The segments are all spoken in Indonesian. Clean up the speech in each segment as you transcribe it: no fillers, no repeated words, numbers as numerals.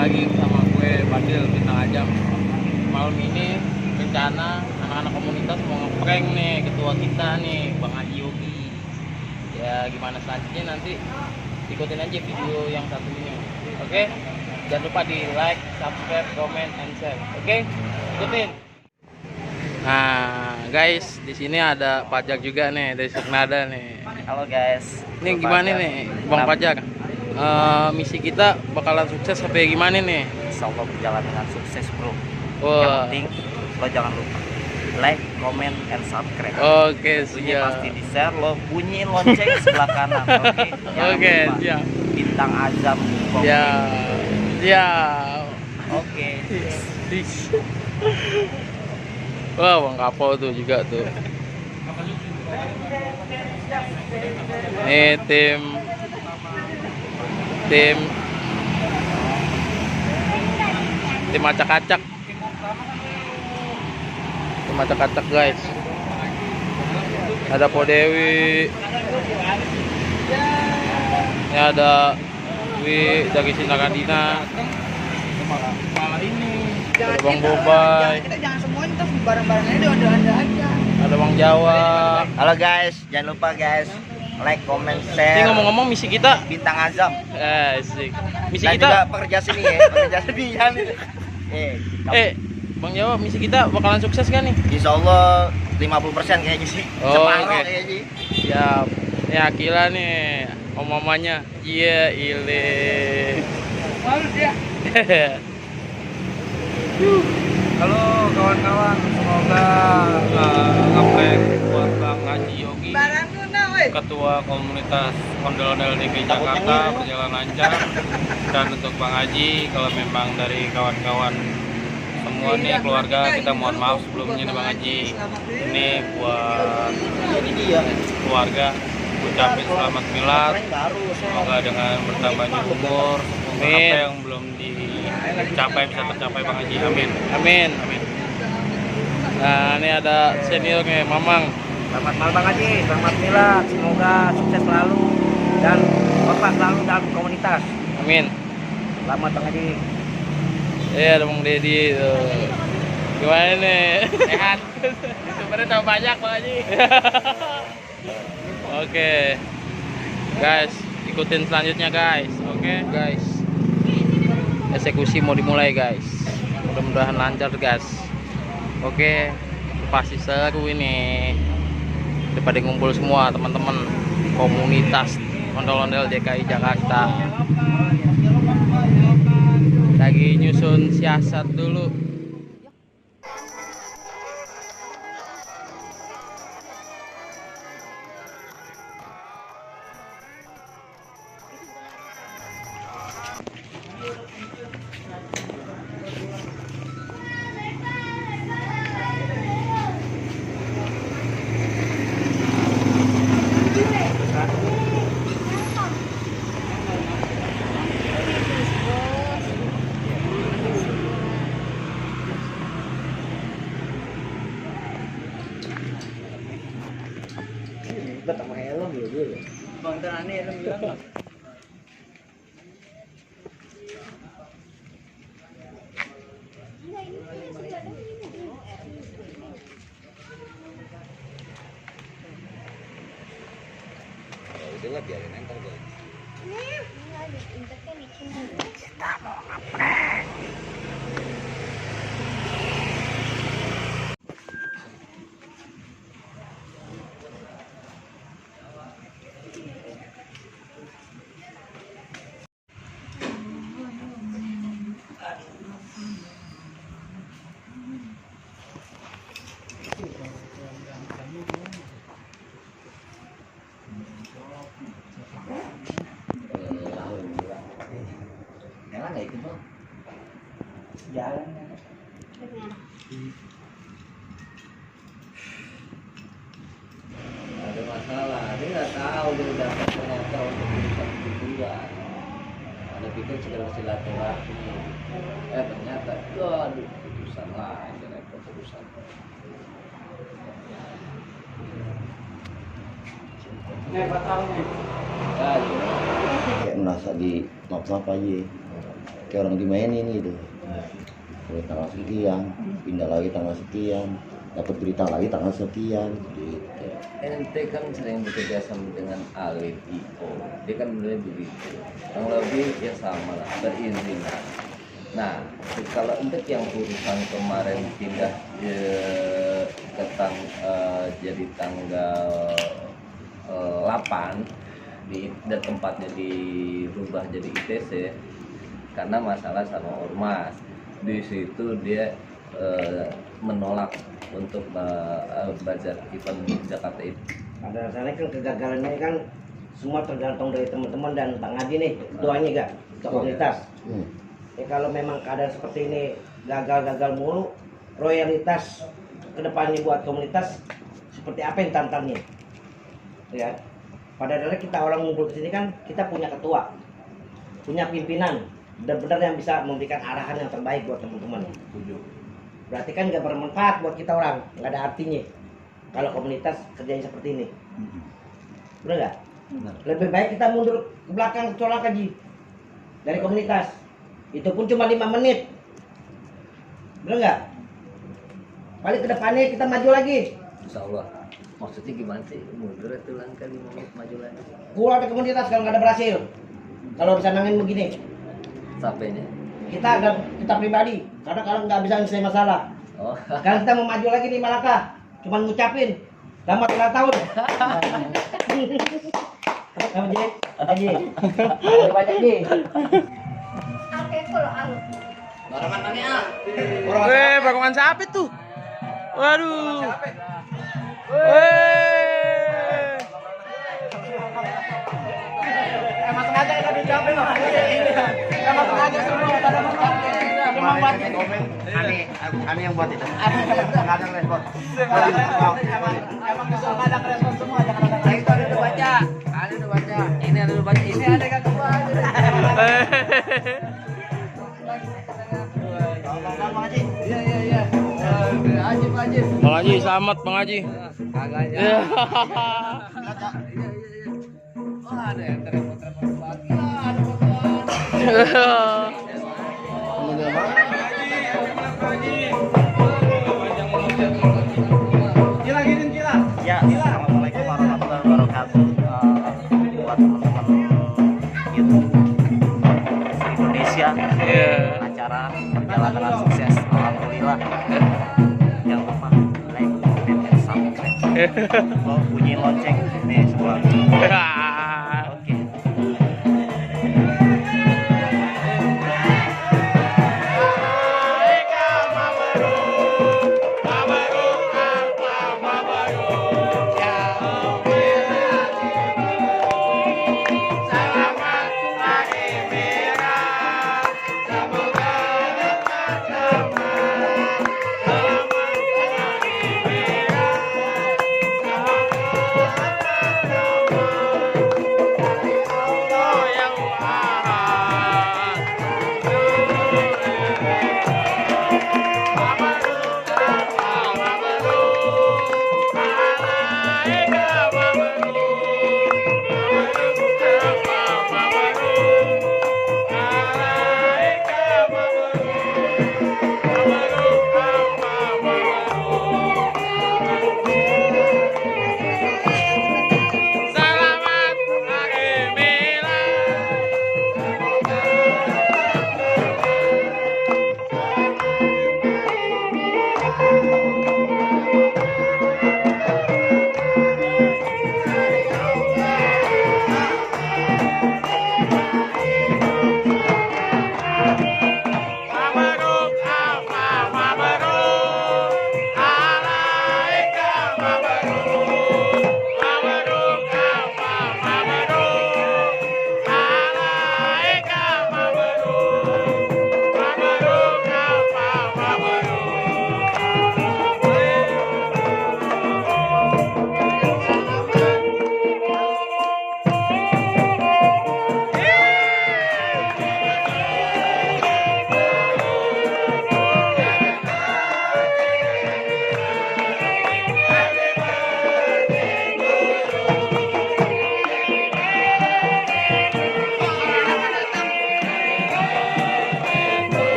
lagi sama gue Fadil Bintang Ajam. Malam ini rencana anak-anak komunitas mau ngeprank nih ketua kita nih Bang Haji Yogi. Ya gimana selanjutnya nanti ikutin aja video yang satu ini. Oke? Jangan lupa di like, subscribe, comment, and share. Oke? Ikutin. Nah, guys, di sini ada Pajak juga nih dari Suknada nih. Halo guys. Ini gimana nih, Bang Pajak? Misi kita bakalan sukses sampai gimana nih? Insya Allah berjalan dengan sukses bro. Wah. Yang penting lo jangan lupa like, comment, and subscribe. Oke, Bunyi siap. pasti di share, lo bunyiin lonceng sebelah kanan. Oke. Jangan Oke, lupa. siap. Bintang Azam. Ya, ya. Oke. Wah, Bang Kapo tuh juga tuh. Ini tim acak-acak. Tim acak-acak guys. Ada Po Dewi. Ini ada Wi dari Sinakandina. Ada Bang Bobai. Kita jangan semuanya terus barang-barangnya ada aja. Ada Bang Jawa. Halo guys, jangan lupa guys like, comment, Ini share. ngomong-ngomong misi kita. Bintang Azam. Asik. Misi Dan kita. juga pekerja sini ya, pekerja sini ya nih. Bang Jawa, misi kita bakalan sukses kan nih? Insya Allah 50% kayaknya sih. Oh, Separuh oke. kayaknya sih. Siap. Ini Akila nih, om mamanya. Iya, ile. Malu dia. Halo kawan-kawan, semoga ngeprank buat Bang Haji Yogi, Barang lu nah, weh. Ketua Komunitas Ondel-Ondel DKI Jakarta, berjalan lancar. Dan untuk Bang Haji, kalau memang dari kawan-kawan semua nih keluarga, kita mohon maaf sebelumnya nih Bang Haji. Ini buat Jadi dia keluarga ucapin selamat milad. baru. Semoga dengan bertambahnya umur, semoga Amin. apa yang belum dicapai bisa tercapai Bang Haji. Amin. Amin. Amin. Nah, ini ada seniornya, Mamang. Selamat malam Bang Haji, selamat milad. Semoga sukses selalu dan kompak selalu dalam komunitas. Amin. Selamat Bang Haji. Ada Bang Dedi tuh. Gimana nih? Sehat. Youtubernya tambah banyak Bang Haji. Oke. Guys, ikutin selanjutnya guys. Oke, guys. Eksekusi mau dimulai guys. Mudah-mudahan lancar guys. Oke, pasti seru ini. Daripada ngumpul semua teman-teman komunitas ondel-ondel DKI Jakarta. Lagi nyusun siasat dulu. Kita sama helm ya gue. Bang Terani helm bilang. Udah lah biarin entar gue. Nela nggak ikut bang? Jalan. Ada masalah, dia nggak tahu dia dapat ternyata untuk urusan kuburan. Ada pikir segala silaturahmi, ternyata, aduh keputusan lain dengan keputusan. Nih, batal nih. Kayak merasa di maaf aja. kayak orang dimainin gitu. Mulai tanggal sekian, pindah lagi tanggal sekian, dapat berita lagi tanggal sekian gitu. Ente kan sering bekerja sama dengan Alif IO, dia kan mulai begitu, kurang lebih ya sama lah, beriringan. Nah, kalau untuk yang urusan kemarin pindah jadi tanggal 8 dan tempatnya dirubah jadi ITC karena masalah sama ormas. Di situ dia menolak untuk bazar event Jakarta itu. Pada dasarnya kan kegagalannya kan semua tergantung dari teman-teman dan Pak Ngaji nih, ketuanya gak, ketua komunitas. Ya, kalau memang keadaan seperti ini gagal mulu, royalitas kedepannya buat komunitas seperti apa yang tantannya? Ya, pada dasarnya kita orang ngumpul ke sini kan kita punya ketua, punya pimpinan, benar-benar yang bisa memberikan arahan yang terbaik buat teman-teman. Berarti kan nggak bermanfaat buat kita orang, nggak ada artinya kalau komunitas kerjanya seperti ini. Benar nggak? Lebih baik kita mundur ke belakang colak Haji dari komunitas. Itu pun cuma 5 menit. Benar nggak? Paling ke depannya kita maju lagi. Insya Allah. Maksudnya gimana sih? Mundur itu langkah 5 menit maju lagi. Keluar dari komunitas kalau nggak ada berhasil. Kalau bisa nangin begini. Sampainya. Kita pribadi, karena kalau nggak bisa selesai masalah. Oh. Kalau kita mau maju lagi nih Malaka, cuman ngucapin selamat ulang tahun. Kamu Ji, banyak Ji. Bagongan siapa tuh? Waduh. Emang sengaja kita dijawabin loh. Emang sengaja semua pada memang buat komen. Ani yang buat itu. Enggak ada respon. Emang enggak ada respon semua, jangan ada. Itu ada udah baca. Ada udah baca. Ini ada udah baca. Ini ada kan semua. Iya. Haji. Bang Haji, selamat Bang Haji. Kagaknya. Iya. Oh, ada yang terpotong lagi. Ada fotoan. Ya, assalamualaikum warahmatullahi wabarakatuh. Buat teman-teman YouTube Indonesia, acara berjalan dengan sukses, alhamdulillah. Jangan lupa like dan subscribe. Bunyi lonceng nih sebelah. Oke.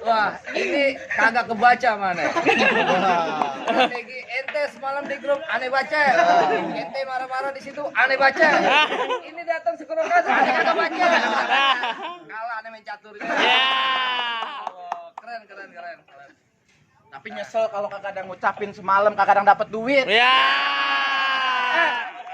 Wah, ini kagak kebaca mana? Ente semalam di grup aneh baca. Ente marah-marah di situ aneh baca. Ini datang sekerokan aneh kagak baca. Kalah aneh main catur. Oh, keren. Tapi nyesel kalau kagak ada ngucapin semalam kagak ada dapat duit. Ya.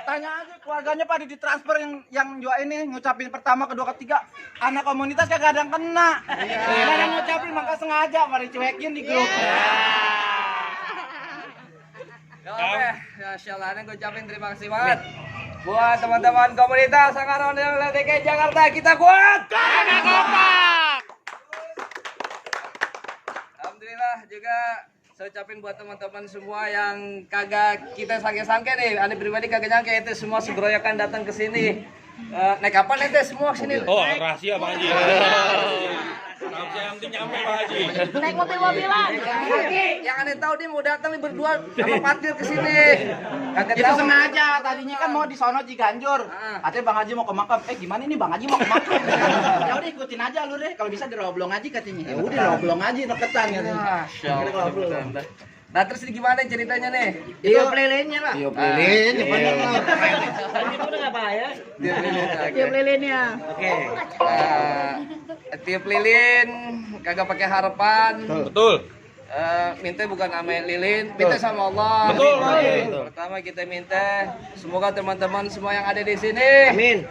Tanya aja keluarganya pada ditransfer yang juga ini ngucapin pertama, kedua, ketiga. Anak komunitas kagak ada yang kena. Kagak ada yang ngucapin maka sengaja mari cuekin di grup. Oke, ya syalahnya gue ucapin terima kasih banget buat teman-teman komunitas Angkatan Ondel-ondel DKI Jakarta. Kita kuat. Kagak kompak. Alhamdulillah juga saya ucapin buat teman-teman semua yang kagak kita sangke-sangke nih, aneh pribadi kagak nyangka itu semua segeroyokan datang ke sini. Naik kapan ente semua sini? Oh, rahasia Bang Haji. Yang penting nyampe Bang Haji. Naik mobil-mobilan. Yang aneh tahu dia mau datang nih berdua sama Patir ke sini. Kagak Itu tahu. sengaja, tadinya kan mau di sono Ciganjur. Katanya Bang Haji mau ke makam. Gimana ini Bang Haji mau ke makam? Ya udah ikutin aja lu deh. Kalau bisa di Roblong aja katanya. Ya udah Roblong aja deketan katanya. Masya Allah. Nah terus ini gimana ceritanya nih? Tiup lilinnya lah. Tiup lilin, bener lah. Tiup lilinnya. Oke. Tiup lilin, kagak pakai harapan. Betul. Minta bukan sama lilin, minta sama Allah. Betul. Pertama kita minta semoga teman-teman semua yang ada di sini, Amin.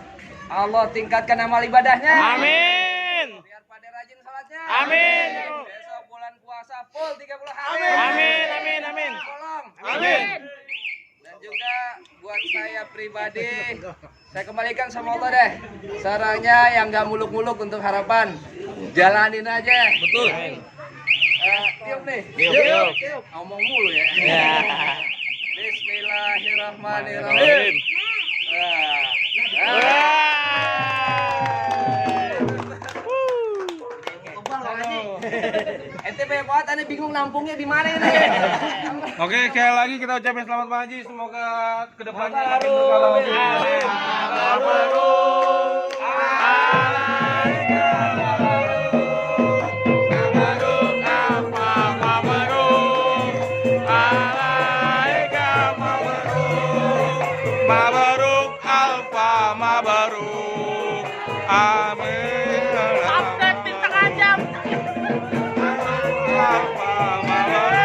Allah tingkatkan amal ibadahnya. Amin. Biar pada rajin salatnya. Amin. Besok bulan puasa full 30 hari. Amin. Tolong. Amin. Dan juga buat saya pribadi, saya kembalikan sama Allah deh. Sarannya yang gak muluk-muluk untuk harapan, jalanin aja. Betul. Tiup nih. Tiup. Ngomong mulu ya. Ya. Bismillahirrahmanirrahim. Ente banyak banget, aneh bingung nampungnya di mana ini. Oke, sekali lagi kita ucapin selamat Bang Haji. Semoga kedepannya makin berkala maju. Mabaruk alfa mabaruk. Amin. Update di tengah jam. Alfa mabaruk.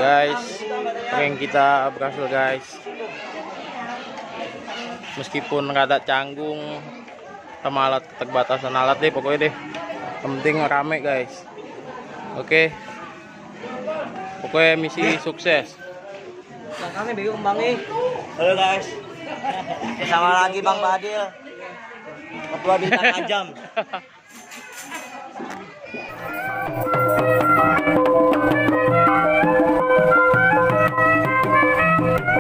guys, prank kita berhasil guys. Meskipun rada canggung sama alat, keterbatasan alat deh pokoknya deh. Yang penting rame guys. Oke. Pokoknya misi sukses. Kami bingung Bang nih. Halo guys. Bersama lagi Bang Fadil. Ketua Bintang Ajam.